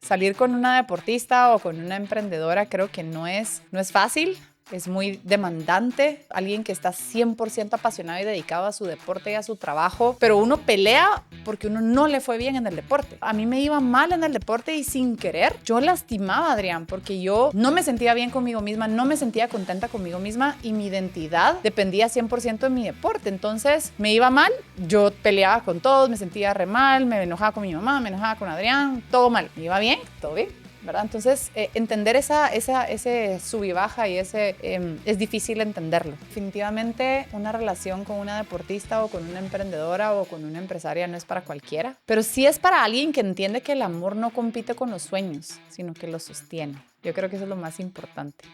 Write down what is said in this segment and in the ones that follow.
Salir con una deportista o con una emprendedora creo que no es fácil. Es muy demandante, alguien que está 100% apasionado y dedicado a su deporte y a su trabajo, pero uno pelea porque uno no le fue bien en el deporte. A mí me iba mal en el deporte y sin querer yo lastimaba a Adrián porque yo no me sentía bien conmigo misma, no me sentía contenta conmigo misma y mi identidad dependía 100% de mi deporte. Entonces me iba mal, yo peleaba con todos, me sentía re mal, me enojaba con mi mamá, me enojaba con Adrián, todo mal. Me iba bien, todo bien, ¿verdad? Entonces, entender ese sub y baja y es difícil entenderlo. Definitivamente, una relación con una deportista o con una emprendedora o con una empresaria no es para cualquiera, pero sí es para alguien que entiende que el amor no compite con los sueños, sino que los sostiene. Yo creo que eso es lo más importante.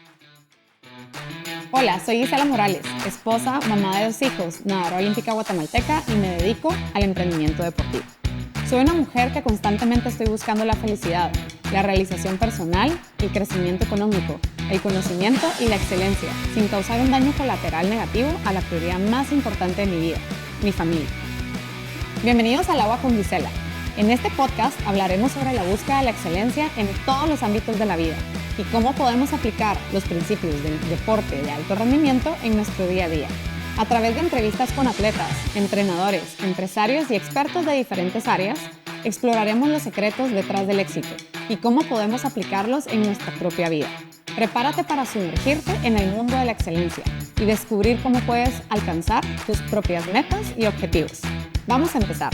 Hola, soy Gisela Morales, esposa, mamá de 2 hijos, nadadora olímpica guatemalteca y me dedico al emprendimiento deportivo. Soy una mujer que constantemente estoy buscando la felicidad, la realización personal, el crecimiento económico, el conocimiento y la excelencia, sin causar un daño colateral negativo a la prioridad más importante de mi vida, mi familia. Bienvenidos al Agua con Gisela. En este podcast hablaremos sobre la búsqueda de la excelencia en todos los ámbitos de la vida y cómo podemos aplicar los principios del deporte de alto rendimiento en nuestro día a día. A través de entrevistas con atletas, entrenadores, empresarios y expertos de diferentes áreas, exploraremos los secretos detrás del éxito y cómo podemos aplicarlos en nuestra propia vida. Prepárate para sumergirte en el mundo de la excelencia y descubrir cómo puedes alcanzar tus propias metas y objetivos. Vamos a empezar.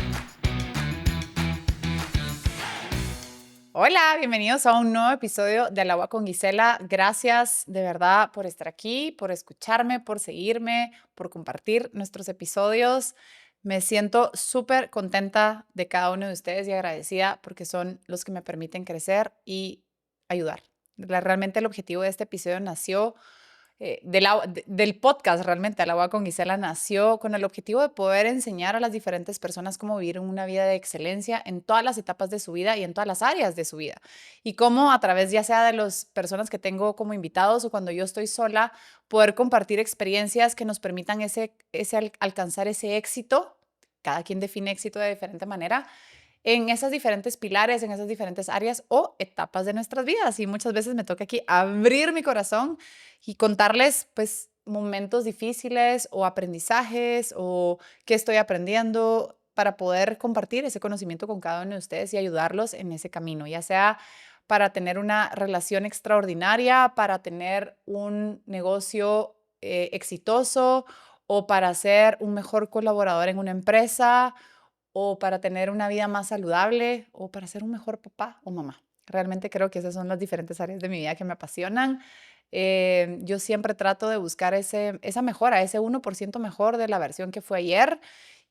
Hola, bienvenidos a un nuevo episodio de Al Agua con Gisela. Gracias de verdad por estar aquí, por escucharme, por seguirme, por compartir nuestros episodios. Me siento súper contenta de cada uno de ustedes y agradecida porque son los que me permiten crecer y ayudar. Realmente el objetivo de este episodio nació del podcast realmente, Al Agua con Gisela, nació con el objetivo de poder enseñar a las diferentes personas cómo vivir una vida de excelencia en todas las etapas de su vida y en todas las áreas de su vida. Y cómo a través ya sea de las personas que tengo como invitados o cuando yo estoy sola, poder compartir experiencias que nos permitan alcanzar ese éxito. Cada quien define éxito de diferente manera en esas diferentes pilares, en esas diferentes áreas o etapas de nuestras vidas. Y muchas veces me toca aquí abrir mi corazón y contarles, pues, momentos difíciles o aprendizajes o qué estoy aprendiendo para poder compartir ese conocimiento con cada uno de ustedes y ayudarlos en ese camino, ya sea para tener una relación extraordinaria, para tener un negocio exitoso o para ser un mejor colaborador en una empresa o para tener una vida más saludable o para ser un mejor papá o mamá. Realmente creo que esas son las diferentes áreas de mi vida que me apasionan. Yo siempre trato de buscar esa mejora, ese 1% mejor de la versión que fue ayer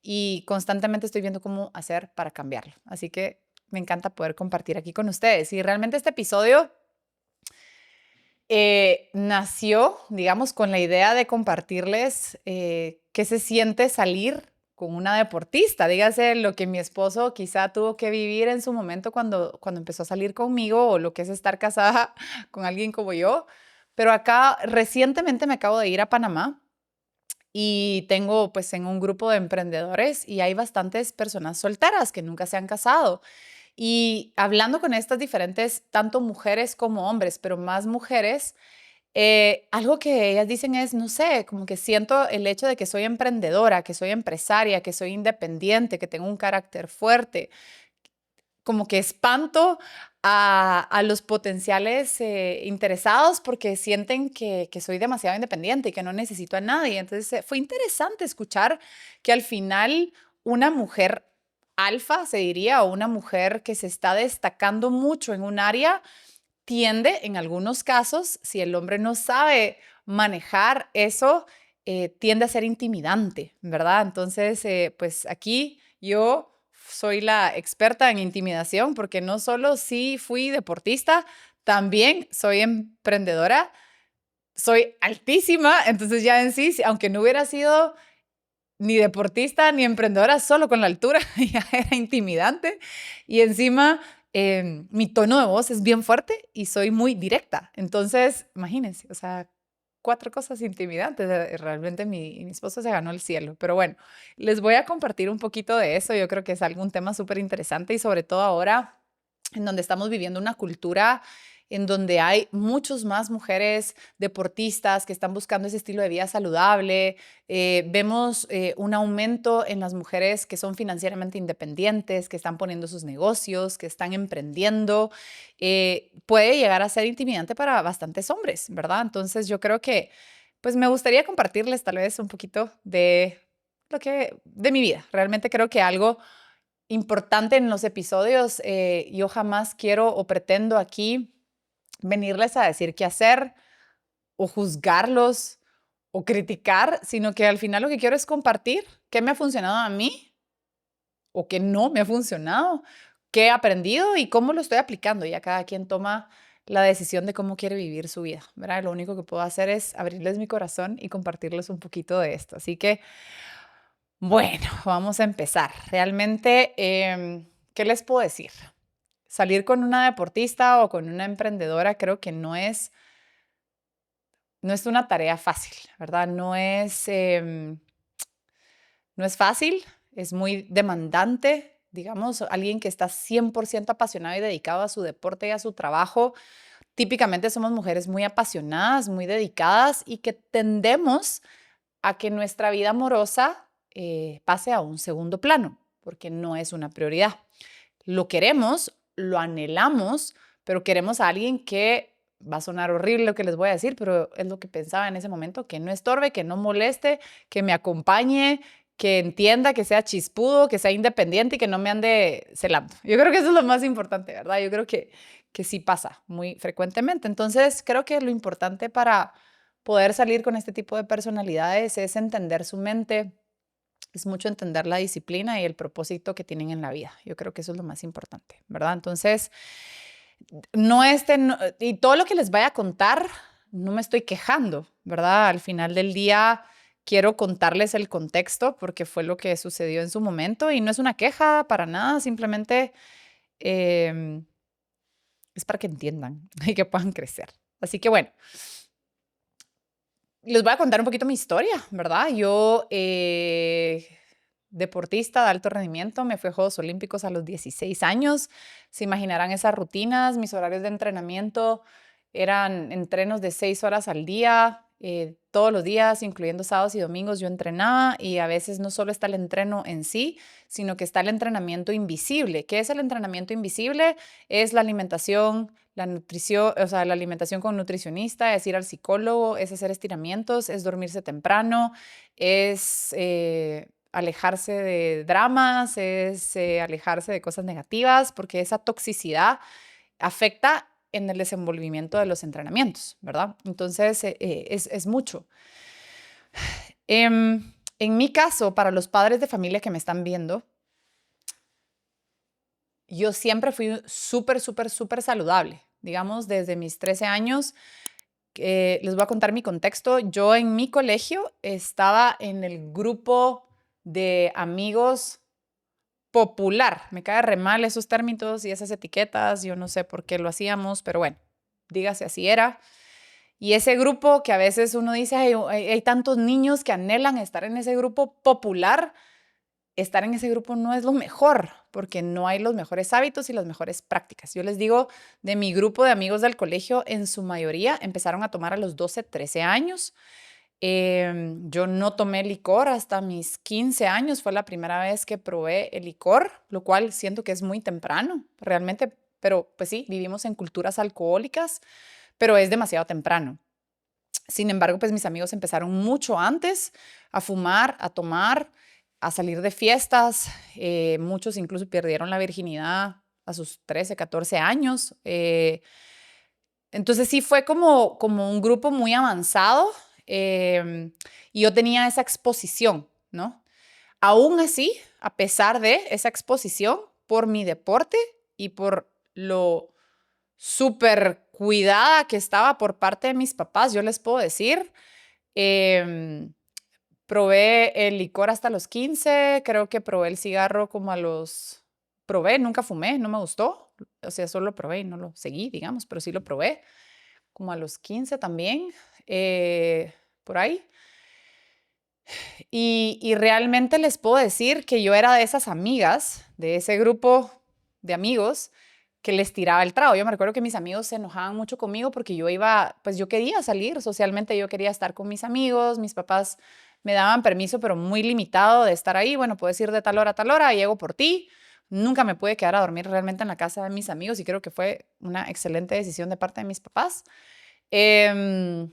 y constantemente estoy viendo cómo hacer para cambiarlo. Así que me encanta poder compartir aquí con ustedes. Y realmente este episodio nació, digamos, con la idea de compartirles qué se siente salir con una deportista. Dígase lo que mi esposo quizá tuvo que vivir en su momento cuando empezó a salir conmigo o lo que es estar casada con alguien como yo. Pero acá recientemente me acabo de ir a Panamá y tengo pues en un grupo de emprendedores y hay bastantes personas solteras que nunca se han casado. Y hablando con estas diferentes, tanto mujeres como hombres, pero más mujeres, algo que ellas dicen es, no sé, como que siento el hecho de que soy emprendedora, que soy empresaria, que soy independiente, que tengo un carácter fuerte, como que espanto a los potenciales interesados porque sienten que soy demasiado independiente y que no necesito a nadie. Entonces fue interesante escuchar que al final una mujer alfa, se diría, o una mujer que se está destacando mucho en un área, tiende en algunos casos, si el hombre no sabe manejar eso, tiende a ser intimidante, ¿verdad? Entonces, pues aquí yo soy la experta en intimidación porque no solo sí fui deportista, también soy emprendedora, soy altísima, entonces ya en sí, aunque no hubiera sido ni deportista ni emprendedora, solo con la altura ya era intimidante y encima mi tono de voz es bien fuerte y soy muy directa. Entonces, imagínense, o sea, 4 cosas intimidantes. Realmente mi esposo se ganó el cielo. Pero bueno, les voy a compartir un poquito de eso. Yo creo que es algún tema súper interesante y sobre todo ahora en donde estamos viviendo una cultura en donde hay muchas más mujeres deportistas que están buscando ese estilo de vida saludable. Vemos un aumento en las mujeres que son financieramente independientes, que están poniendo sus negocios, que están emprendiendo. Puede llegar a ser intimidante para bastantes hombres, ¿verdad? Entonces yo creo que pues me gustaría compartirles tal vez un poquito de de mi vida. Realmente creo que algo importante en los episodios, yo jamás quiero o pretendo aquí venirles a decir qué hacer o juzgarlos o criticar, sino que al final lo que quiero es compartir qué me ha funcionado a mí o qué no me ha funcionado, qué he aprendido y cómo lo estoy aplicando. Ya cada quien toma la decisión de cómo quiere vivir su vida, ¿verdad? Lo único que puedo hacer es abrirles mi corazón y compartirles un poquito de esto. Así que, bueno, vamos a empezar. Realmente, ¿qué les puedo decir? Salir con una deportista o con una emprendedora creo que no es una tarea fácil, ¿verdad? No es fácil, es muy demandante. Digamos, alguien que está 100% apasionado y dedicado a su deporte y a su trabajo. Típicamente somos mujeres muy apasionadas, muy dedicadas y que tendemos a que nuestra vida amorosa pase a un segundo plano, porque no es una prioridad. Lo queremos, lo anhelamos, pero queremos a alguien que, va a sonar horrible lo que les voy a decir, pero es lo que pensaba en ese momento, que no estorbe, que no moleste, que me acompañe, que entienda, que sea chispudo, que sea independiente y que no me ande celando. Yo creo que eso es lo más importante, ¿verdad? Yo creo que sí pasa muy frecuentemente. Entonces, creo que lo importante para poder salir con este tipo de personalidades es entender su mente, es mucho entender la disciplina y el propósito que tienen en la vida. Yo creo que eso es lo más importante, ¿verdad? Entonces, y todo lo que les vaya a contar, no me estoy quejando, ¿verdad? Al final del día quiero contarles el contexto porque fue lo que sucedió en su momento y no es una queja para nada, simplemente em, es para que entiendan y que puedan crecer. Así que bueno, les voy a contar un poquito mi historia, ¿verdad? Yo, deportista de alto rendimiento, me fui a Juegos Olímpicos a los 16 años. Se imaginarán esas rutinas, mis horarios de entrenamiento eran entrenos de 6 horas al día, todos los días, incluyendo sábados y domingos, yo entrenaba y a veces no solo está el entreno en sí, sino que está el entrenamiento invisible. ¿Qué es el entrenamiento invisible? Es la alimentación, la nutrición, o sea, la alimentación con nutricionista, es ir al psicólogo, es hacer estiramientos, es dormirse temprano, es alejarse de dramas, es alejarse de cosas negativas, porque esa toxicidad afecta en el desenvolvimiento de los entrenamientos, ¿verdad? Entonces, es mucho. En mi caso, para los padres de familia que me están viendo, yo siempre fui súper, súper, súper saludable. Digamos, desde mis 13 años, les voy a contar mi contexto. Yo en mi colegio estaba en el grupo de amigos popular. Me cae re mal esos términos y esas etiquetas. Yo no sé por qué lo hacíamos, pero bueno, dígase así era. Y ese grupo que a veces uno dice, hay tantos niños que anhelan estar en ese grupo popular, estar en ese grupo no es lo mejor, porque no hay los mejores hábitos y las mejores prácticas. Yo les digo, de mi grupo de amigos del colegio, en su mayoría empezaron a tomar a los 12, 13 años. Yo no tomé licor hasta mis 15 años, fue la primera vez que probé el licor, lo cual siento que es muy temprano, realmente, pero pues sí, vivimos en culturas alcohólicas, pero es demasiado temprano. Sin embargo, pues mis amigos empezaron mucho antes a fumar, a tomar, a salir de fiestas. Muchos incluso perdieron la virginidad a sus 13, 14 años. Entonces sí fue como un grupo muy avanzado y yo tenía esa exposición, ¿no? Aún así, a pesar de esa exposición, por mi deporte y por lo súper cuidada que estaba por parte de mis papás, yo les puedo decir, em, probé el licor hasta los 15, creo que probé el cigarro como a los... Probé, nunca fumé, no me gustó, o sea, solo lo probé y no lo seguí, digamos, pero sí lo probé, como a los 15 también, por ahí. Y realmente les puedo decir que yo era de esas amigas, de ese grupo de amigos, que les tiraba el trago. Yo me recuerdo que mis amigos se enojaban mucho conmigo porque pues yo quería salir socialmente, yo quería estar con mis amigos, mis papás me daban permiso, pero muy limitado de estar ahí. Bueno, puedes ir de tal hora a tal hora, llego por ti. Nunca me pude quedar a dormir realmente en la casa de mis amigos y creo que fue una excelente decisión de parte de mis papás. Pero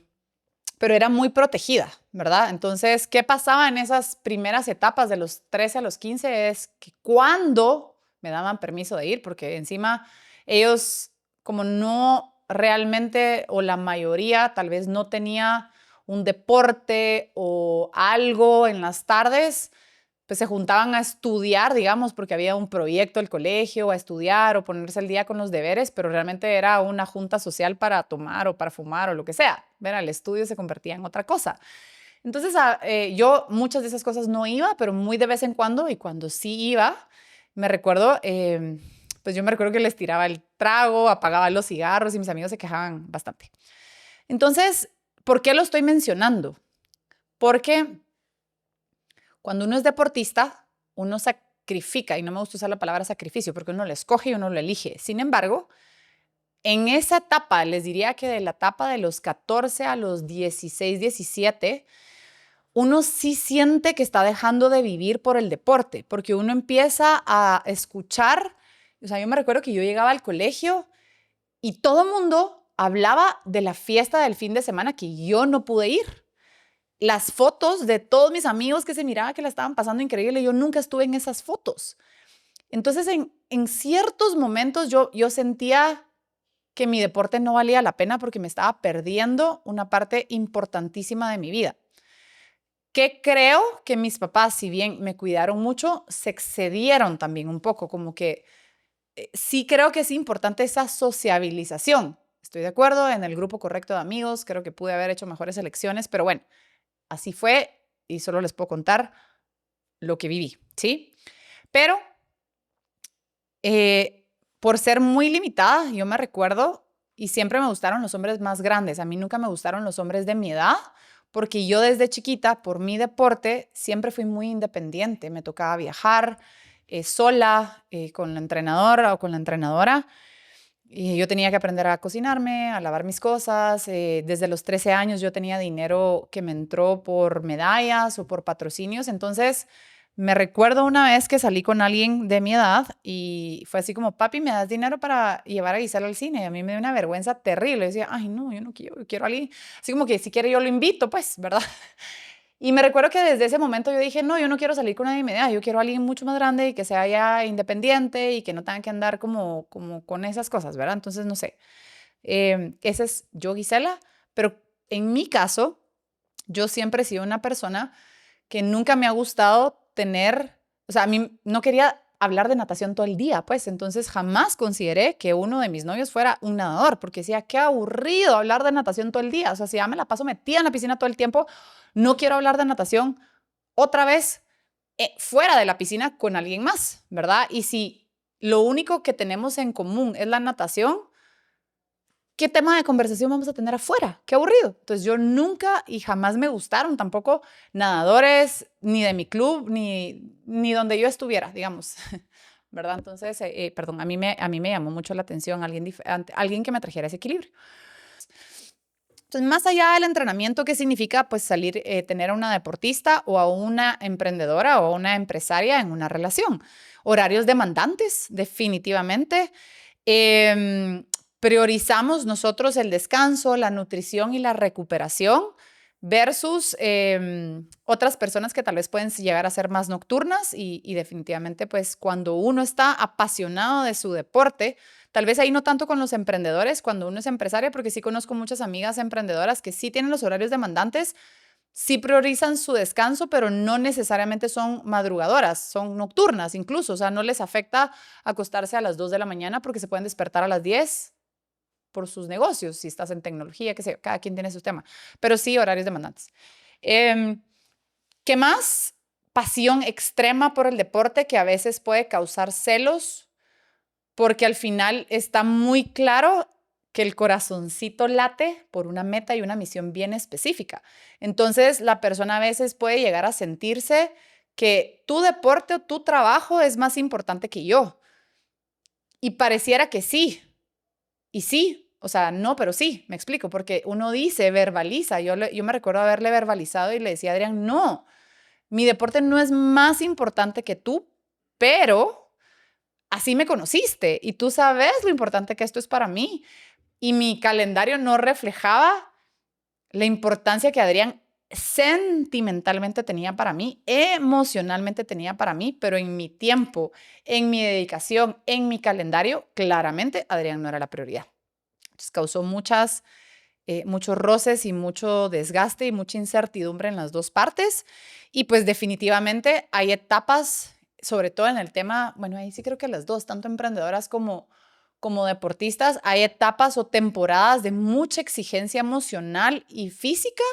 era muy protegida, ¿verdad? Entonces, ¿qué pasaba en esas primeras etapas de los 13 a los 15? Es que cuando me daban permiso de ir, porque encima ellos como no realmente, o la mayoría tal vez no tenía un deporte o algo en las tardes, pues se juntaban a estudiar, digamos, porque había un proyecto del colegio, a estudiar o ponerse al día con los deberes, pero realmente era una junta social para tomar o para fumar o lo que sea. Ver, el estudio se convertía en otra cosa. Entonces, yo muchas de esas cosas no iba, pero muy de vez en cuando, y cuando sí iba, me recuerdo, pues yo me recuerdo que les tiraba el trago, apagaba los cigarros y mis amigos se quejaban bastante. Entonces, ¿por qué lo estoy mencionando? Porque cuando uno es deportista, uno sacrifica, y no me gusta usar la palabra sacrificio porque uno lo escoge y uno lo elige. Sin embargo, en esa etapa, les diría que de la etapa de los 14 a los 16, 17, uno sí siente que está dejando de vivir por el deporte, porque uno empieza a escuchar, o sea, yo me recuerdo que yo llegaba al colegio y todo el mundo hablaba de la fiesta del fin de semana que yo no pude ir. Las fotos de todos mis amigos que se miraba que la estaban pasando increíble, yo nunca estuve en esas fotos. Entonces, en ciertos momentos yo sentía que mi deporte no valía la pena porque me estaba perdiendo una parte importantísima de mi vida. Que creo que mis papás, si bien me cuidaron mucho, se excedieron también un poco, como que sí creo que es importante esa sociabilización. Estoy de acuerdo en el grupo correcto de amigos, creo que pude haber hecho mejores elecciones, pero bueno, así fue y solo les puedo contar lo que viví, ¿sí? Pero por ser muy limitada, yo me recuerdo, y siempre me gustaron los hombres más grandes. A mí nunca me gustaron los hombres de mi edad, porque yo desde chiquita, por mi deporte, siempre fui muy independiente. Me tocaba viajar sola, con la entrenadora o con la entrenadora. Y yo tenía que aprender a cocinarme, a lavar mis cosas. Desde los 13 años yo tenía dinero que me entró por medallas o por patrocinios. Entonces, me recuerdo una vez que salí con alguien de mi edad y fue así como, papi, ¿me das dinero para llevar a Gisela al cine? Y a mí me dio una vergüenza terrible. Yo decía, ay, no, yo no quiero, yo quiero a alguien. Así como que si quiere yo lo invito, pues, ¿verdad? Y me recuerdo que desde ese momento yo dije, no, yo no quiero salir con nadie de mi edad, yo quiero a alguien mucho más grande y que sea ya independiente y que no tenga que andar como con esas cosas, ¿verdad? Entonces, no sé, esa es yo, Gisela, pero en mi caso, yo siempre he sido una persona que nunca me ha gustado tener, o sea, a mí no quería hablar de natación todo el día, pues entonces jamás consideré que uno de mis novios fuera un nadador, porque decía, qué aburrido hablar de natación todo el día, o sea, si ya me la paso metida en la piscina todo el tiempo, no quiero hablar de natación otra vez fuera de la piscina con alguien más, ¿verdad? Y si lo único que tenemos en común es la natación, ¿qué tema de conversación vamos a tener afuera? Qué aburrido. Entonces yo nunca y jamás me gustaron tampoco nadadores, ni de mi club, ni donde yo estuviera, digamos, ¿verdad? Entonces, perdón, a mí me llamó mucho la atención alguien que me trajera ese equilibrio. Entonces, más allá del entrenamiento, ¿qué significa? Pues salir, tener a una deportista o a una emprendedora o a una empresaria en una relación. Horarios demandantes, definitivamente. Priorizamos nosotros el descanso, la nutrición y la recuperación versus otras personas que tal vez pueden llegar a ser más nocturnas y definitivamente pues cuando uno está apasionado de su deporte, tal vez ahí no tanto con los emprendedores, cuando uno es empresaria, porque sí conozco muchas amigas emprendedoras que sí tienen los horarios demandantes, sí priorizan su descanso, pero no necesariamente son madrugadoras, son nocturnas incluso, o sea, no les afecta acostarse a las 2 de la mañana porque se pueden despertar a las 10 por sus negocios, si estás en tecnología, qué sé yo, cada quien tiene su tema, pero sí horarios demandantes. ¿Qué más? Pasión extrema por el deporte que a veces puede causar celos, porque al final está muy claro que el corazoncito late por una meta y una misión bien específica. Entonces, la persona a veces puede llegar a sentirse que tu deporte o tu trabajo es más importante que yo. Y pareciera que sí, y sí, o sea, no, pero sí, me explico, porque uno dice, verbaliza. Yo me recuerdo haberle verbalizado y le decía a Adrián, no, mi deporte no es más importante que tú, pero así me conociste y tú sabes lo importante que esto es para mí. Y mi calendario no reflejaba la importancia que Adrián sentimentalmente tenía para mí, emocionalmente tenía para mí, pero en mi tiempo, en mi dedicación, en mi calendario, claramente Adrián no era la prioridad. Entonces causó muchos roces y mucho desgaste y mucha incertidumbre en las dos partes. Y pues definitivamente hay etapas, sobre todo en el tema, bueno, ahí sí creo que las dos, tanto emprendedoras como deportistas, hay etapas o temporadas de mucha exigencia emocional y física,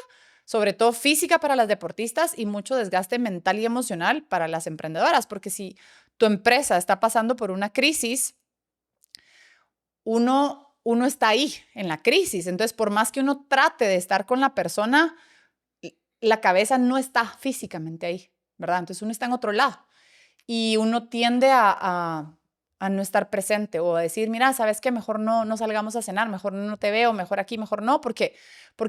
sobre todo física para las deportistas y mucho desgaste mental y emocional para las emprendedoras, porque si tu empresa está pasando por una crisis, uno está ahí en la crisis. Entonces, por más que uno trate de estar con la persona, la cabeza no está físicamente ahí, ¿verdad? Entonces, uno está en otro lado y uno tiende a no estar presente o a decir, mira, ¿sabes qué? Mejor no salgamos a cenar, mejor no te veo, mejor aquí, mejor no, porque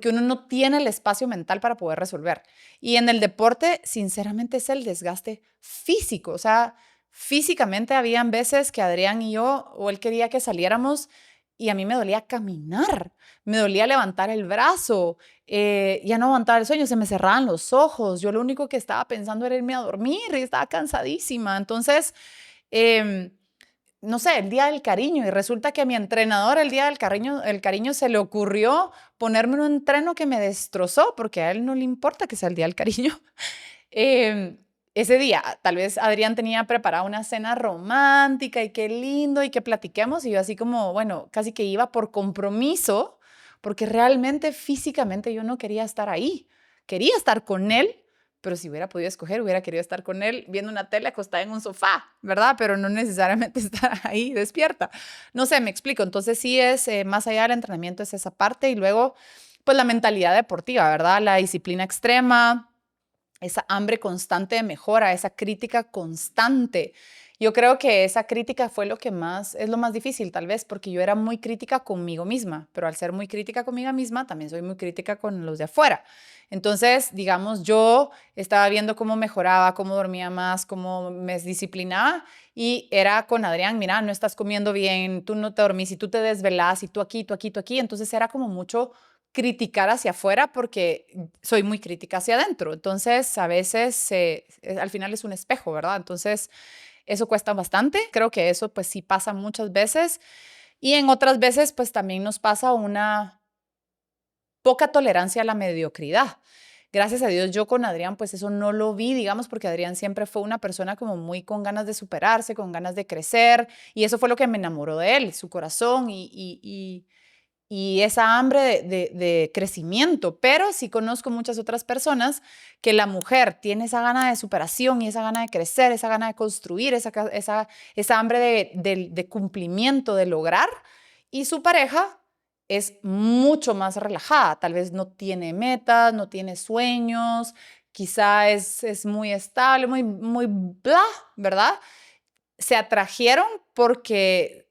uno no tiene el espacio mental para poder resolver. Y en el deporte, sinceramente, es el desgaste físico. O sea, físicamente habían veces que Adrián y yo, o él quería que saliéramos y a mí me dolía caminar, me dolía levantar el brazo, ya no aguantaba el sueño, se me cerraban los ojos. Yo lo único que estaba pensando era irme a dormir y estaba cansadísima. Entonces, no sé, el día del cariño, y resulta que a mi entrenador el día del cariño se le ocurrió ponerme un entreno que me destrozó, porque a él no le importa que sea el día del cariño. Ese día, tal vez Adrián tenía preparada una cena romántica y qué lindo y que platiquemos, y yo así como, bueno, casi que iba por compromiso, porque realmente físicamente yo no quería estar ahí. Quería estar con él, pero si hubiera podido escoger, hubiera querido estar con él viendo una tele acostada en un sofá, ¿verdad? Pero no necesariamente estar ahí despierta. No sé, me explico. Entonces sí es, más allá del entrenamiento, es esa parte. Y luego, pues la mentalidad deportiva, ¿verdad? La disciplina extrema, esa hambre constante de mejora, esa crítica constante. Yo creo que esa crítica fue es lo más difícil tal vez, porque yo era muy crítica conmigo misma, pero al ser muy crítica conmigo misma, también soy muy crítica con los de afuera. Entonces, digamos, yo estaba viendo cómo mejoraba, cómo dormía más, cómo me disciplinaba y era con Adrián, mira, no estás comiendo bien, tú no te dormís y tú te desvelás y tú aquí, tú aquí, tú aquí. Entonces era como mucho criticar hacia afuera porque soy muy crítica hacia adentro. Entonces, a veces al final es un espejo, ¿verdad? Entonces, eso cuesta bastante. Creo que eso pues sí pasa muchas veces y en otras veces pues también nos pasa una poca tolerancia a la mediocridad. Gracias a Dios yo con Adrián pues eso no lo vi, digamos, porque Adrián siempre fue una persona como muy con ganas de superarse, con ganas de crecer y eso fue lo que me enamoró de él, su corazón y esa hambre de crecimiento. Pero sí conozco muchas otras personas que la mujer tiene esa gana de superación y esa gana de crecer, esa gana de construir, esa hambre de cumplimiento, de lograr, y su pareja es mucho más relajada. Tal vez no tiene metas, no tiene sueños, quizá es muy estable, muy bla, ¿verdad? Se atrajeron porque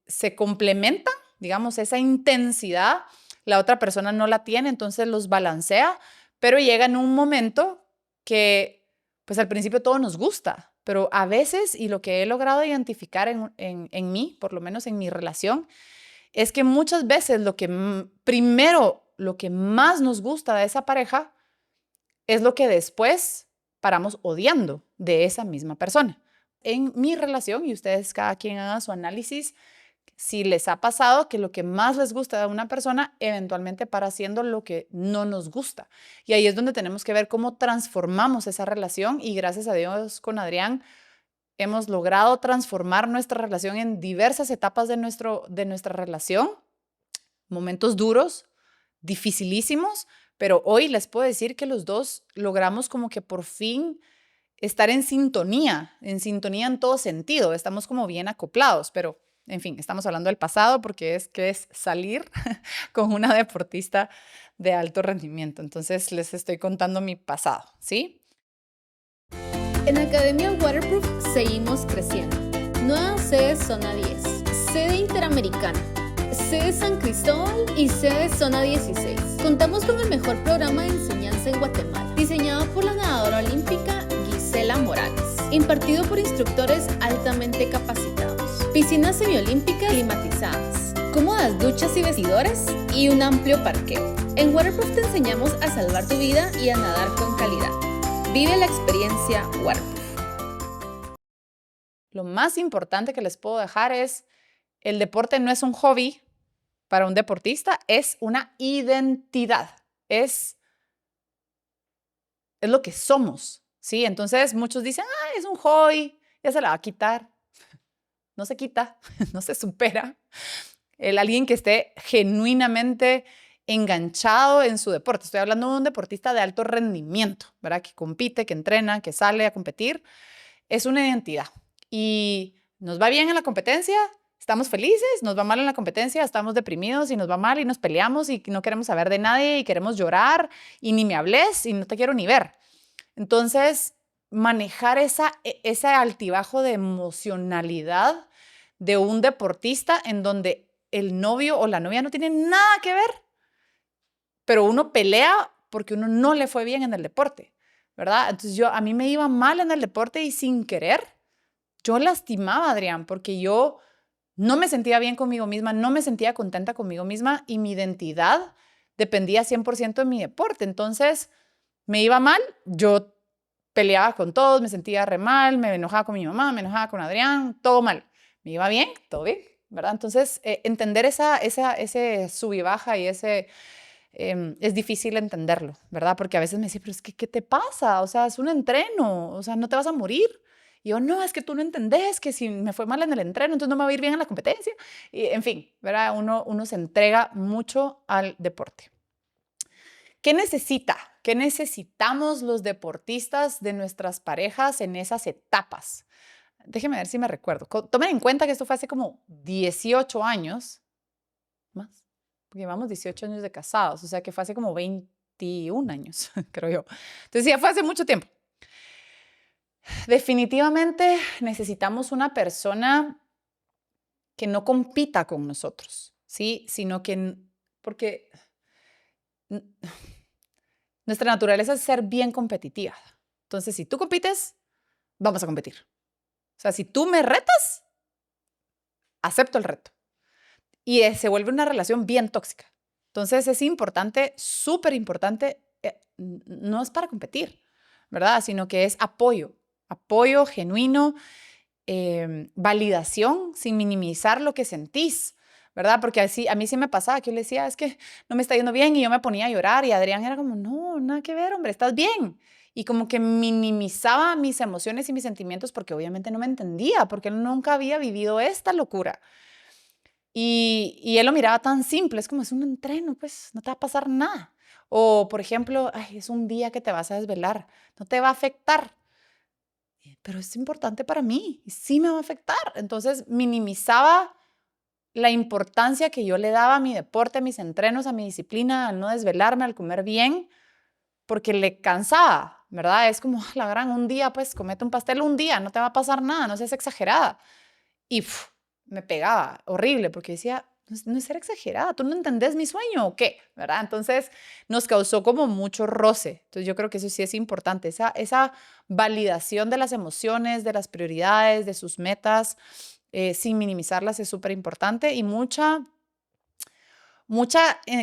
se complementan, digamos, esa intensidad, la otra persona no la tiene, entonces los balancea, pero llega en un momento que, pues al principio todo nos gusta, pero a veces, y lo que he logrado identificar en mí, por lo menos en mi relación, es que muchas veces primero, lo que más nos gusta de esa pareja es lo que después paramos odiando de esa misma persona. En mi relación, y ustedes cada quien haga su análisis, si les ha pasado que lo que más les gusta de una persona eventualmente para siendo lo que no nos gusta. Y ahí es donde tenemos que ver cómo transformamos esa relación y gracias a Dios con Adrián hemos logrado transformar nuestra relación en diversas etapas de nuestra relación, momentos duros, dificilísimos, pero hoy les puedo decir que los dos logramos como que por fin estar en sintonía en todo sentido, estamos como bien acoplados, pero en fin, estamos hablando del pasado porque es salir con una deportista de alto rendimiento. Entonces les estoy contando mi pasado, ¿sí? En Academia Waterproof seguimos creciendo. Nueva sede Zona 10, sede Interamericana, sede San Cristóbal y sede Zona 16. Contamos con el mejor programa de enseñanza en Guatemala, diseñado por la nadadora olímpica Gisela Morales, impartido por instructores altamente capacitados, piscinas semiolímpicas climatizadas, cómodas duchas y vestidores y un amplio parqueo. En Waterproof te enseñamos a salvar tu vida y a nadar con calidad. Vive la experiencia Waterproof. Lo más importante que les puedo dejar es, el deporte no es un hobby para un deportista, es una identidad, es lo que somos, ¿sí? Entonces muchos dicen, es un hobby, ya se la va a quitar. No se quita, no se supera. Alguien que esté genuinamente enganchado en su deporte. Estoy hablando de un deportista de alto rendimiento, ¿verdad? Que compite, que entrena, que sale a competir. Es una identidad. Y nos va bien en la competencia, estamos felices, nos va mal en la competencia, estamos deprimidos y nos va mal y nos peleamos y no queremos saber de nadie y queremos llorar y ni me hables y no te quiero ni ver. Entonces, manejar ese altibajo de emocionalidad de un deportista en donde el novio o la novia no tienen nada que ver, pero uno pelea porque uno no le fue bien en el deporte, ¿verdad? Entonces a mí me iba mal en el deporte y sin querer yo lastimaba a Adrián porque yo no me sentía bien conmigo misma, no me sentía contenta conmigo misma y mi identidad dependía 100% de mi deporte. Entonces me iba mal, yo peleaba con todos, me sentía re mal, me enojaba con mi mamá, me enojaba con Adrián, todo mal. Me iba bien, todo bien, ¿verdad? Entonces, entender ese sub y baja y es difícil entenderlo, ¿verdad? Porque a veces me decía, pero es que, ¿qué te pasa? O sea, es un entreno, o sea, no te vas a morir. Y yo, no, es que tú no entendés que si me fue mal en el entreno, entonces no me va a ir bien en la competencia. Y, en fin, ¿verdad? Uno se entrega mucho al deporte. ¿Qué necesita? ¿Qué necesitamos los deportistas de nuestras parejas en esas etapas? Déjenme ver si me recuerdo. Tomen en cuenta que esto fue hace como 18 años, más, porque llevamos 18 años de casados, o sea que fue hace como 21 años, creo yo. Entonces ya fue hace mucho tiempo. Definitivamente necesitamos una persona que no compita con nosotros, ¿sí? Sino que, porque nuestra naturaleza es ser bien competitiva. Entonces, si tú compites, vamos a competir. O sea, si tú me retas, acepto el reto. Y se vuelve una relación bien tóxica. Entonces, es importante, súper importante, no es para competir, ¿verdad? Sino que es apoyo genuino, validación sin minimizar lo que sentís, ¿verdad? Porque así, a mí sí me pasaba que yo le decía, es que no me está yendo bien y yo me ponía a llorar y Adrián era como, no, nada que ver, hombre, estás bien. Y como que minimizaba mis emociones y mis sentimientos porque obviamente no me entendía, porque él nunca había vivido esta locura. Y él lo miraba tan simple, es como, es un entreno, pues no te va a pasar nada. O, por ejemplo, es un día que te vas a desvelar, no te va a afectar, pero es importante para mí y sí me va a afectar. Entonces minimizaba la importancia que yo le daba a mi deporte, a mis entrenos, a mi disciplina, al no desvelarme, al comer bien, porque le cansaba, ¿verdad? Es como, la gran, un día, pues comete un pastel un día, no te va a pasar nada, no seas exagerada. Y me pegaba horrible porque decía, no es ser exagerada, tú no entendés mi sueño o qué, ¿verdad? Entonces nos causó como mucho roce. Entonces yo creo que eso sí es importante, esa validación de las emociones, de las prioridades, de sus metas, sin minimizarlas es súper importante y mucha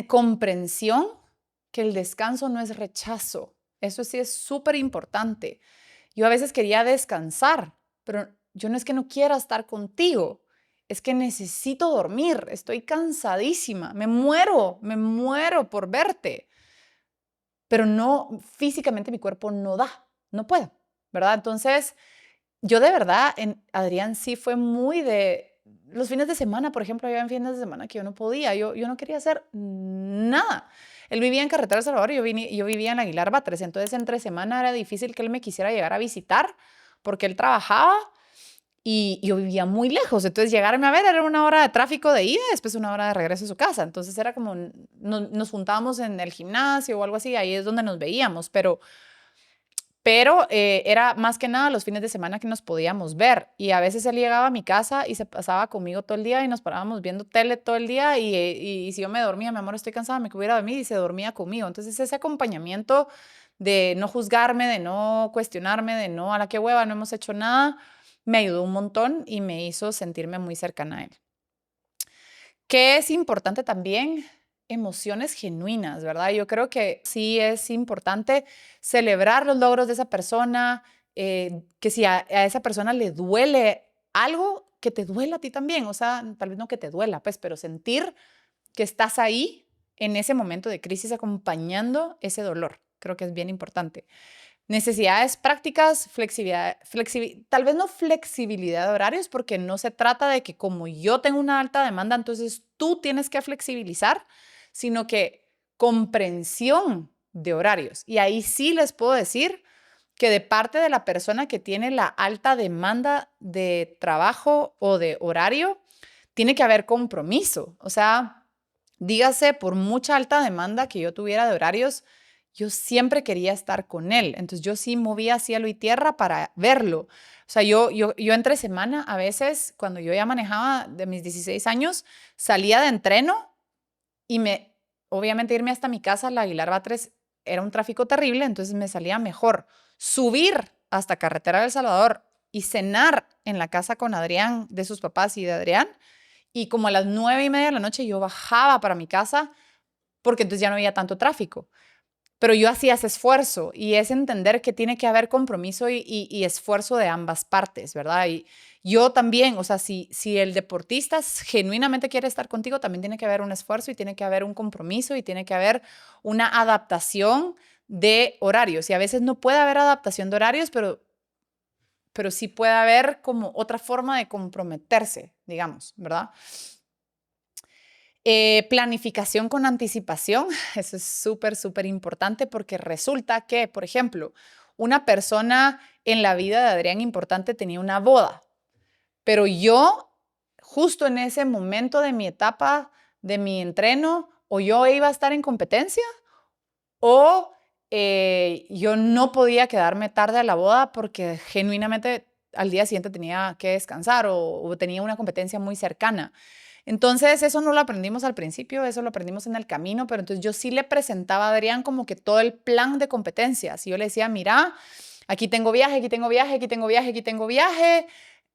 comprensión que el descanso no es rechazo. Eso sí es súper importante. Yo a veces quería descansar, pero yo no es que no quiera estar contigo, es que necesito dormir, estoy cansadísima, me muero por verte, pero no, físicamente mi cuerpo no da, no puedo, ¿verdad? Entonces, yo de verdad, Adrián sí fue muy de, los fines de semana, por ejemplo, había fines de semana que yo no podía, yo no quería hacer nada. Él vivía en Carretera El Salvador y yo vivía en Aguilar Batres, entonces entre semana era difícil que él me quisiera llegar a visitar porque él trabajaba y yo vivía muy lejos, entonces llegarme a ver era una hora de tráfico de ida y después una hora de regreso a su casa, entonces era como, nos juntábamos en el gimnasio o algo así, ahí es donde nos veíamos, pero Pero era más que nada los fines de semana que nos podíamos ver. Y a veces él llegaba a mi casa y se pasaba conmigo todo el día y nos parábamos viendo tele todo el día. Y si yo me dormía, mi amor, estoy cansada, me hubiera dormido y se dormía conmigo. Entonces ese acompañamiento de no juzgarme, de no cuestionarme, de no, a la que hueva, no hemos hecho nada, me ayudó un montón y me hizo sentirme muy cercana a él. ¿Qué es importante también? Emociones genuinas, ¿verdad? Yo creo que sí es importante celebrar los logros de esa persona, que si a esa persona le duele algo, que te duela a ti también, o sea, tal vez no que te duela, pues, pero sentir que estás ahí en ese momento de crisis acompañando ese dolor, creo que es bien importante. Necesidades prácticas, flexibilidad, tal vez no flexibilidad de horarios, porque no se trata de que como yo tengo una alta demanda, entonces tú tienes que flexibilizar, sino que comprensión de horarios. Y ahí sí les puedo decir que de parte de la persona que tiene la alta demanda de trabajo o de horario, tiene que haber compromiso. O sea, dígase, por mucha alta demanda que yo tuviera de horarios, yo siempre quería estar con él. Entonces yo sí movía cielo y tierra para verlo. O sea, yo entre semana, a veces, cuando yo ya manejaba de mis 16 años, salía de entreno y obviamente irme hasta mi casa, la Aguilar Batres, era un tráfico terrible, entonces me salía mejor subir hasta Carretera del Salvador y cenar en la casa con Adrián, de sus papás y de Adrián, y como a las 9:30 de la noche yo bajaba para mi casa porque entonces ya no había tanto tráfico. Pero yo hacía ese esfuerzo y es entender que tiene que haber compromiso y esfuerzo de ambas partes, ¿verdad? Y yo también, o sea, si el deportista genuinamente quiere estar contigo, también tiene que haber un esfuerzo y tiene que haber un compromiso y tiene que haber una adaptación de horarios. Y a veces no puede haber adaptación de horarios, pero sí puede haber como otra forma de comprometerse, digamos, ¿verdad? Planificación con anticipación, eso es súper, súper importante porque resulta que, por ejemplo, una persona en la vida de Adrián importante tenía una boda, pero yo justo en ese momento de mi etapa, de mi entreno, o yo iba a estar en competencia o yo no podía quedarme tarde a la boda porque genuinamente al día siguiente tenía que descansar o tenía una competencia muy cercana. Entonces, eso no lo aprendimos al principio, eso lo aprendimos en el camino, pero entonces yo sí le presentaba a Adrián como que todo el plan de competencias. Y yo le decía, mira, aquí tengo viaje, aquí tengo viaje, aquí tengo viaje, aquí tengo viaje,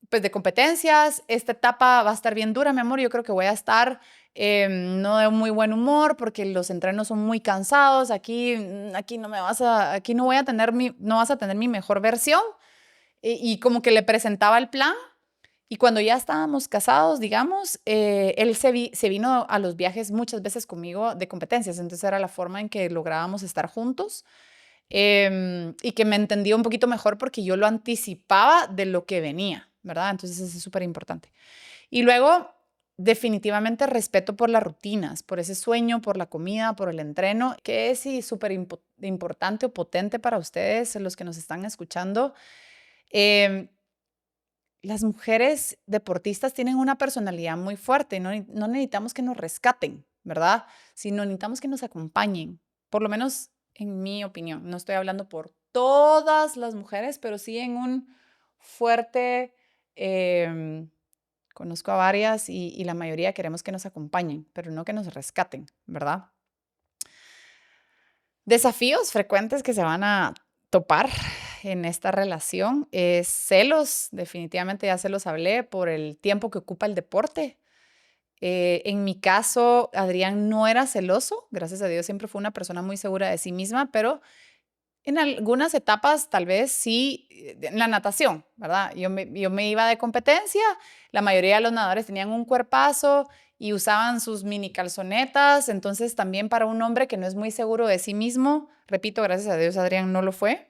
pues de competencias. Esta etapa va a estar bien dura, mi amor. Yo creo que voy a estar no de muy buen humor porque los entrenos son muy cansados. Aquí no voy a tener no vas a tener mi mejor versión. Y como que le presentaba el plan. Y cuando ya estábamos casados, digamos, él se vino a los viajes muchas veces conmigo de competencias. Entonces era la forma en que lográbamos estar juntos y que me entendía un poquito mejor porque yo lo anticipaba de lo que venía, ¿verdad? Entonces eso es súper importante. Y luego, definitivamente respeto por las rutinas, por ese sueño, por la comida, por el entreno, que es súper importante o potente para ustedes, los que nos están escuchando. Las mujeres deportistas tienen una personalidad muy fuerte, no necesitamos que nos rescaten, ¿verdad? Sino necesitamos que nos acompañen, por lo menos en mi opinión. No estoy hablando por todas las mujeres, pero sí en un fuerte, conozco a varias y la mayoría queremos que nos acompañen, pero no que nos rescaten, ¿verdad? Desafíos frecuentes que se van a topar en esta relación es celos, definitivamente ya se los hablé, por el tiempo que ocupa el deporte. En mi caso, Adrián no era celoso, gracias a Dios siempre fue una persona muy segura de sí misma, pero en algunas etapas tal vez sí, en la natación, ¿verdad? Yo me iba de competencia, la mayoría de los nadadores tenían un cuerpazo y usaban sus mini calzonetas, entonces también para un hombre que no es muy seguro de sí mismo, repito, gracias a Dios Adrián no lo fue,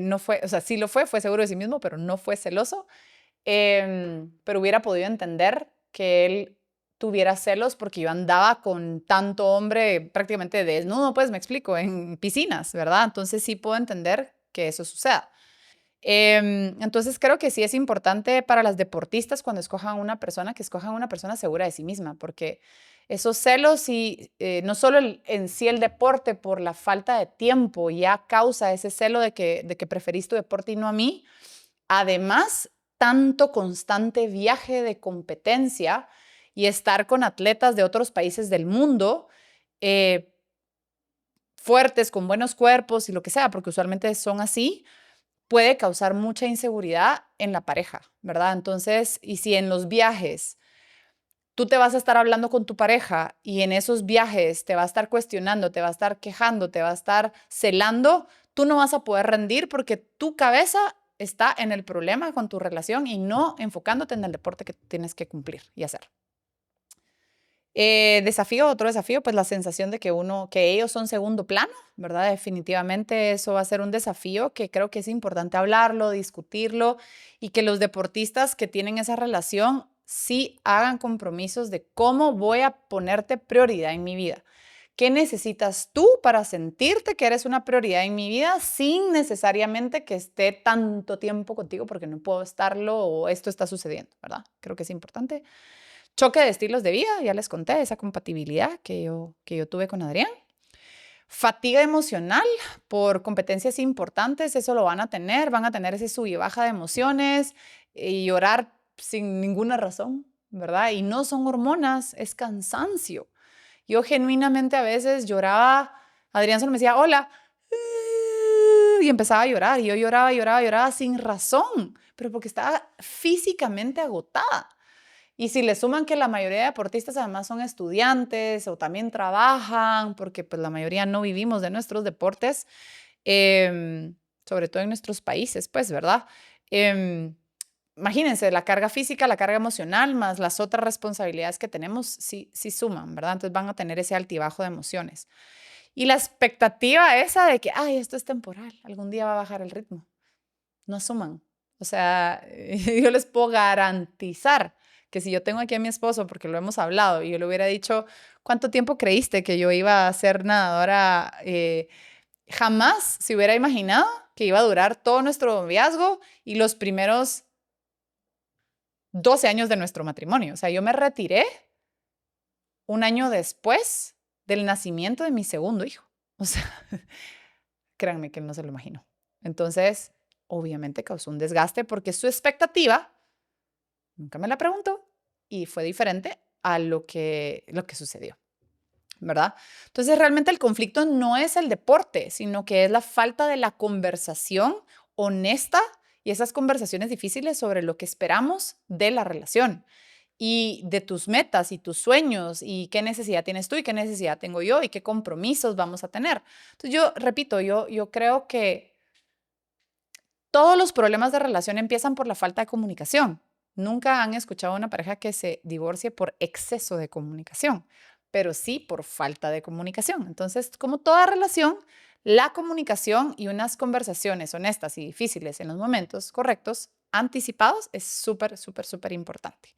no fue, o sea, sí lo fue seguro de sí mismo, pero no fue celoso, pero hubiera podido entender que él tuviera celos porque yo andaba con tanto hombre prácticamente desnudo, pues me explico, en piscinas, ¿verdad? Entonces sí puedo entender que eso suceda. Entonces creo que sí es importante para las deportistas cuando escojan una persona, que escojan una persona segura de sí misma, porque Esos celos y no solo en sí el deporte por la falta de tiempo ya causa ese celo de que preferís tu deporte y no a mí. Además, tanto constante viaje de competencia y estar con atletas de otros países del mundo, fuertes, con buenos cuerpos y lo que sea, porque usualmente son así, puede causar mucha inseguridad en la pareja, ¿verdad? Entonces, y si en los viajes tú te vas a estar hablando con tu pareja y en esos viajes te va a estar cuestionando, te va a estar quejando, te va a estar celando, tú no vas a poder rendir porque tu cabeza está en el problema con tu relación y no enfocándote en el deporte que tienes que cumplir y hacer. Otro desafío, pues la sensación de que ellos son segundo plano, ¿verdad? Definitivamente eso va a ser un desafío que creo que es importante hablarlo, discutirlo y que los deportistas que tienen esa relación sí hagan compromisos de cómo voy a ponerte prioridad en mi vida. ¿Qué necesitas tú para sentirte que eres una prioridad en mi vida sin necesariamente que esté tanto tiempo contigo porque no puedo estarlo o esto está sucediendo, ¿verdad? Creo que es importante. Choque de estilos de vida, ya les conté, esa compatibilidad que yo tuve con Adrián. Fatiga emocional por competencias importantes, eso lo van a tener ese sub y baja de emociones y llorar sin ninguna razón, ¿verdad? Y no son hormonas, es cansancio. Yo genuinamente a veces lloraba, Adrián solo me decía, hola, y empezaba a llorar, y yo lloraba sin razón, pero porque estaba físicamente agotada. Y si le suman que la mayoría de deportistas además son estudiantes o también trabajan, porque pues la mayoría no vivimos de nuestros deportes, sobre todo en nuestros países, pues, ¿verdad? Imagínense, la carga física, la carga emocional, más las otras responsabilidades que tenemos, sí suman, ¿verdad? Entonces van a tener ese altibajo de emociones. Y la expectativa esa de que, ay, esto es temporal, algún día va a bajar el ritmo, no suman. O sea, yo les puedo garantizar que si yo tengo aquí a mi esposo, porque lo hemos hablado, y yo le hubiera dicho, ¿cuánto tiempo creíste que yo iba a ser nadadora? Jamás se hubiera imaginado que iba a durar todo nuestro noviazgo y los primeros 12 años de nuestro matrimonio. O sea, yo me retiré un año después del nacimiento de mi segundo hijo. O sea, créanme que no se lo imagino. Entonces, obviamente causó un desgaste porque su expectativa nunca me la preguntó y fue diferente a lo que sucedió, ¿verdad? Entonces, realmente el conflicto no es el deporte, sino que es la falta de la conversación honesta y esas conversaciones difíciles sobre lo que esperamos de la relación y de tus metas y tus sueños y qué necesidad tienes tú y qué necesidad tengo yo y qué compromisos vamos a tener. Entonces, yo repito, yo creo que todos los problemas de relación empiezan por la falta de comunicación. Nunca han escuchado a una pareja que se divorcie por exceso de comunicación, pero sí por falta de comunicación. Entonces, como toda relación, la comunicación y unas conversaciones honestas y difíciles en los momentos correctos, anticipados, es súper, súper, súper importante.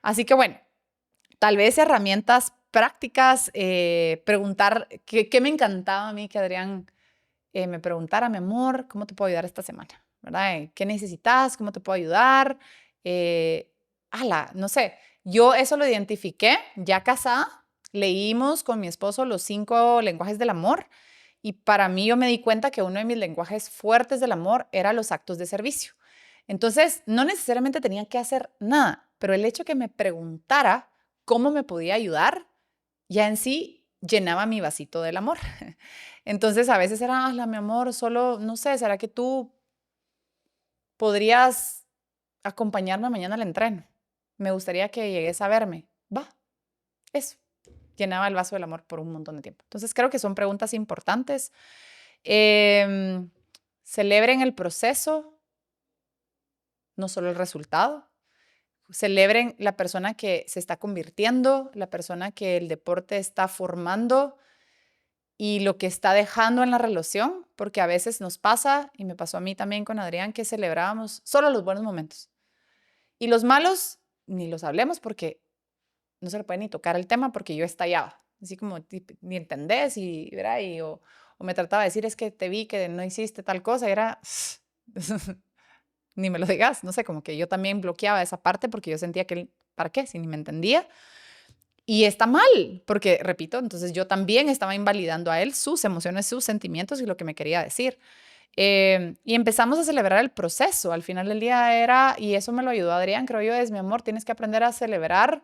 Así que bueno, tal vez herramientas prácticas, preguntar, ¿qué me encantaba a mí que Adrián me preguntara, mi amor, ¿cómo te puedo ayudar esta semana? ¿Verdad? ¿Qué necesitas? ¿Cómo te puedo ayudar? No sé, yo eso lo identifiqué ya casada, leímos con mi esposo los 5 lenguajes del amor y para mí yo me di cuenta que uno de mis lenguajes fuertes del amor era los actos de servicio. Entonces, no necesariamente tenía que hacer nada, pero el hecho que me preguntara cómo me podía ayudar, ya en sí llenaba mi vasito del amor. Entonces, a veces era, mi amor, solo, no sé, ¿será que tú podrías acompañarme mañana al entreno? Me gustaría que llegues a verme. Va, eso. Llenaba el vaso del amor por un montón de tiempo. Entonces, creo que son preguntas importantes. Celebren el proceso, no solo el resultado. Celebren la persona que se está convirtiendo, la persona que el deporte está formando y lo que está dejando en la relación, porque a veces nos pasa, y me pasó a mí también con Adrián, que celebrábamos solo los buenos momentos. Y los malos, ni los hablemos porque no se le puede ni tocar el tema porque yo estallaba. Así como ni entendés o me trataba de decir, es que te vi que no hiciste tal cosa, y era, ni me lo digas, no sé, como que yo también bloqueaba esa parte porque yo sentía que, ¿para qué? Si ni me entendía. Y está mal, porque, repito, entonces yo también estaba invalidando a él sus emociones, sus sentimientos y lo que me quería decir. Y empezamos a celebrar el proceso. Al final del día era, y eso me lo ayudó Adrián, creo yo, es mi amor, tienes que aprender a celebrar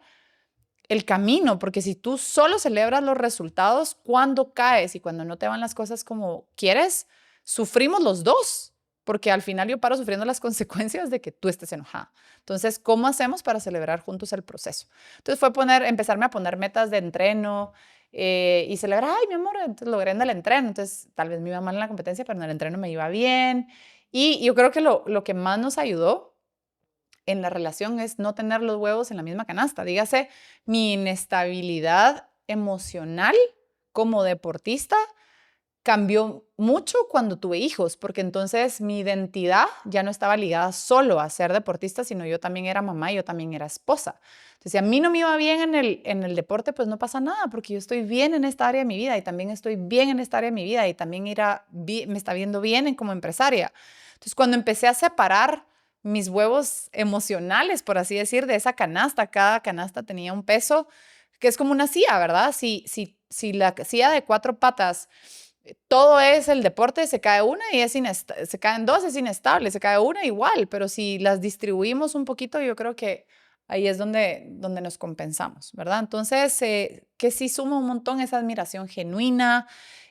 el camino, porque si tú solo celebras los resultados, cuando caes y cuando no te van las cosas como quieres, sufrimos los dos, porque al final yo paro sufriendo las consecuencias de que tú estés enojada. Entonces, ¿cómo hacemos para celebrar juntos el proceso? Entonces fue empezarme a poner metas de entreno y celebrar, ay, mi amor, entonces logré en el entreno. Entonces, tal vez me iba mal en la competencia, pero en el entreno me iba bien. Y yo creo que lo que más nos ayudó en la relación es no tener los huevos en la misma canasta. Dígase, mi inestabilidad emocional como deportista cambió mucho cuando tuve hijos, porque entonces mi identidad ya no estaba ligada solo a ser deportista, sino yo también era mamá y yo también era esposa. Entonces, si a mí no me iba bien en el deporte, pues no pasa nada, porque yo estoy bien en esta área de mi vida y también estoy bien en esta área de mi vida y también me está viendo bien como empresaria. Entonces, cuando empecé a separar mis huevos emocionales, por así decir, de esa canasta, cada canasta tenía un peso, que es como una silla, ¿verdad? Si la silla de 4 patas todo es el deporte, se cae una y se caen dos, es inestable, se cae una igual, pero si las distribuimos un poquito, yo creo que ahí es donde nos compensamos, ¿verdad? Entonces, que sí suma un montón esa admiración genuina,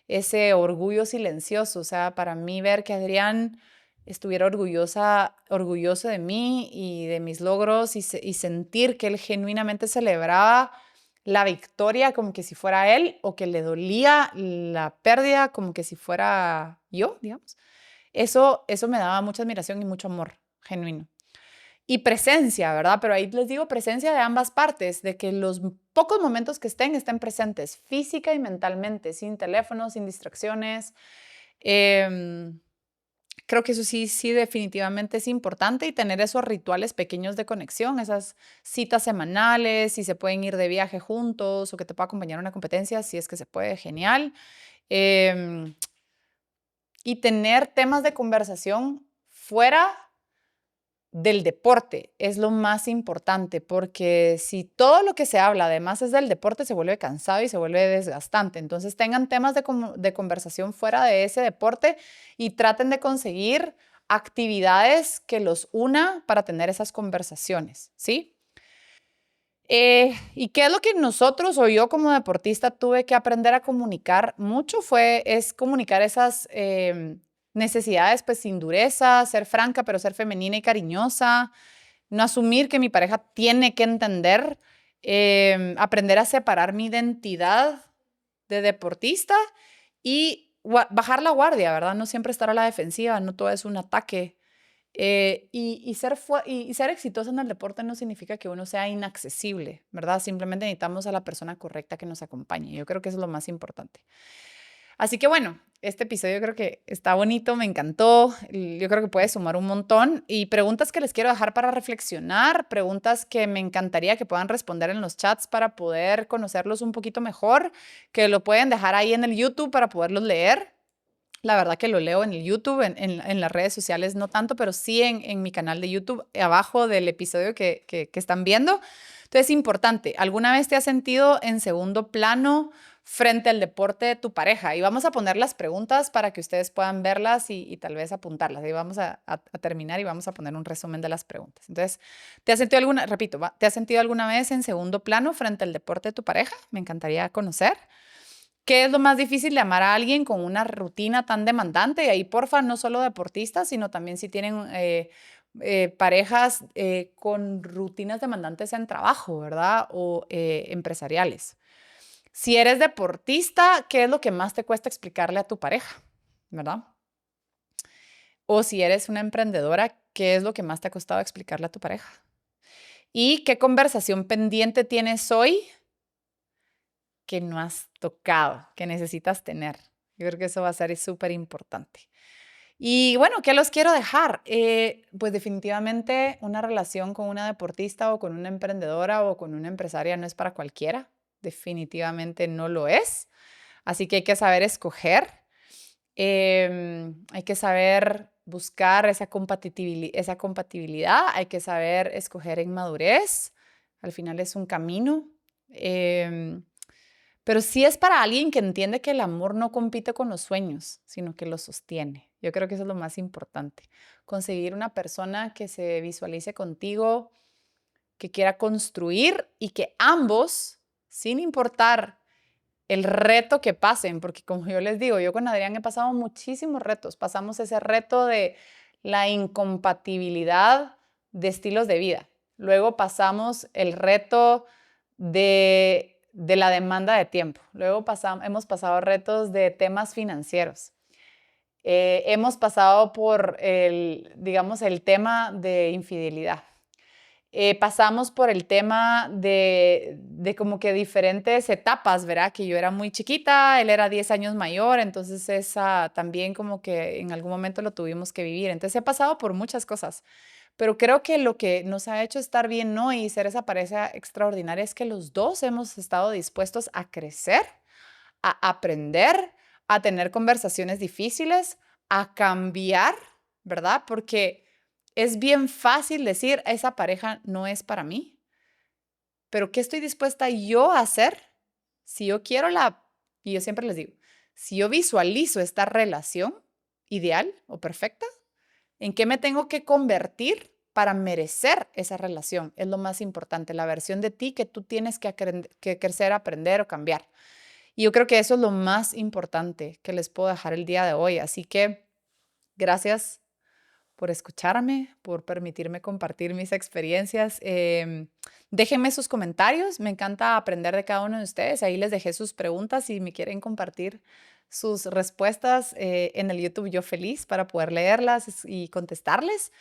ese orgullo silencioso, o sea, para mí ver que Adrián estuviera orgulloso de mí y de mis logros y sentir que él genuinamente celebraba la victoria como que si fuera él o que le dolía la pérdida como que si fuera yo, digamos. Eso me daba mucha admiración y mucho amor genuino. Y presencia, ¿verdad? Pero ahí les digo presencia de ambas partes, de que los pocos momentos que estén presentes, física y mentalmente, sin teléfono, sin distracciones. Creo que eso sí definitivamente es importante y tener esos rituales pequeños de conexión, esas citas semanales, si se pueden ir de viaje juntos o que te pueda acompañar a una competencia, si es que se puede, genial. Em, y tener temas de conversación fuera del deporte es lo más importante, porque si todo lo que se habla además es del deporte, se vuelve cansado y se vuelve desgastante. Entonces tengan temas de conversación fuera de ese deporte y traten de conseguir actividades que los una para tener esas conversaciones, ¿sí? ¿Y qué es lo que nosotros o yo como deportista tuve que aprender a comunicar mucho? Es comunicar esas necesidades pues sin dureza, ser franca pero ser femenina y cariñosa, no asumir que mi pareja tiene que entender, aprender a separar mi identidad de deportista y bajar la guardia, ¿verdad? No siempre estar a la defensiva, no todo es un ataque. Ser exitoso en el deporte no significa que uno sea inaccesible, ¿verdad? Simplemente necesitamos a la persona correcta que nos acompañe. Yo creo que eso es lo más importante. Así que bueno, este episodio creo que está bonito, me encantó. Yo creo que puede sumar un montón. Y preguntas que les quiero dejar para reflexionar, preguntas que me encantaría que puedan responder en los chats para poder conocerlos un poquito mejor, que lo pueden dejar ahí en el YouTube para poderlos leer. La verdad que lo leo en el YouTube, en las redes sociales no tanto, pero sí en mi canal de YouTube, abajo del episodio que están viendo. Entonces, es importante. ¿Alguna vez te has sentido en segundo plano frente al deporte de tu pareja? Y vamos a poner las preguntas para que ustedes puedan verlas y tal vez apuntarlas. Y vamos a terminar y vamos a poner un resumen de las preguntas. Entonces, ¿te has sentido alguna vez en segundo plano frente al deporte de tu pareja? Me encantaría conocer. ¿Qué es lo más difícil de amar a alguien con una rutina tan demandante? Y ahí, porfa, no solo deportistas, sino también si tienen parejas con rutinas demandantes en trabajo, ¿verdad? O empresariales. Si eres deportista, ¿qué es lo que más te cuesta explicarle a tu pareja? ¿Verdad? O si eres una emprendedora, ¿qué es lo que más te ha costado explicarle a tu pareja? ¿Y qué conversación pendiente tienes hoy que no has tocado, que necesitas tener? Yo creo que eso va a ser súper importante. Y bueno, ¿qué los quiero dejar? Pues definitivamente una relación con una deportista o con una emprendedora o con una empresaria no es para cualquiera. Definitivamente no lo es. Así que hay que saber escoger. Hay que saber buscar esa compatibilidad. Hay que saber escoger en madurez. Al final es un camino. Pero sí es para alguien que entiende que el amor no compite con los sueños, sino que los sostiene. Yo creo que eso es lo más importante. Conseguir una persona que se visualice contigo, que quiera construir y que ambos, sin importar el reto que pasen, porque como yo les digo, yo con Adrián he pasado muchísimos retos. Pasamos ese reto de la incompatibilidad de estilos de vida. Luego pasamos el reto de la demanda de tiempo. Luego hemos pasado retos de temas financieros. Hemos pasado por el tema de infidelidad. Pasamos por el tema de como que diferentes etapas, ¿verdad? Que yo era muy chiquita, él era 10 años mayor, entonces esa también como que en algún momento lo tuvimos que vivir. Entonces he pasado por muchas cosas, pero creo que lo que nos ha hecho estar bien hoy y ser esa pareja extraordinaria es que los dos hemos estado dispuestos a crecer, a aprender, a tener conversaciones difíciles, a cambiar, ¿verdad? Porque es bien fácil decir, esa pareja no es para mí, pero ¿qué estoy dispuesta yo a hacer si yo quiero y yo siempre les digo, si yo visualizo esta relación ideal o perfecta, ¿en qué me tengo que convertir para merecer esa relación? Es lo más importante, la versión de ti que tú tienes que crecer, aprender o cambiar. Y yo creo que eso es lo más importante que les puedo dejar el día de hoy. Así que gracias por escucharme, por permitirme compartir mis experiencias. Déjenme sus comentarios, me encanta aprender de cada uno de ustedes. Ahí les dejé sus preguntas, si me quieren compartir sus respuestas en el YouTube, yo feliz para poder leerlas y contestarles.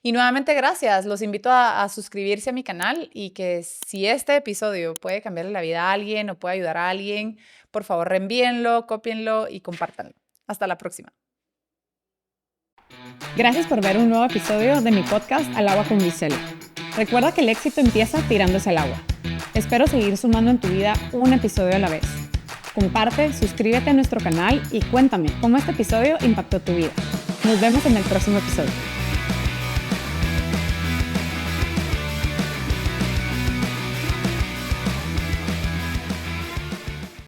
Y nuevamente gracias, los invito a suscribirse a mi canal y que si este episodio puede cambiarle la vida a alguien o puede ayudar a alguien, por favor reenvíenlo, cópienlo y compártanlo. Hasta la próxima. Gracias por ver un nuevo episodio de mi podcast Al agua con Gisela. Recuerda que el éxito empieza tirándose al agua. Espero seguir sumando en tu vida un episodio a la vez. Comparte, suscríbete a nuestro canal y cuéntame cómo este episodio impactó tu vida. Nos vemos en el próximo episodio.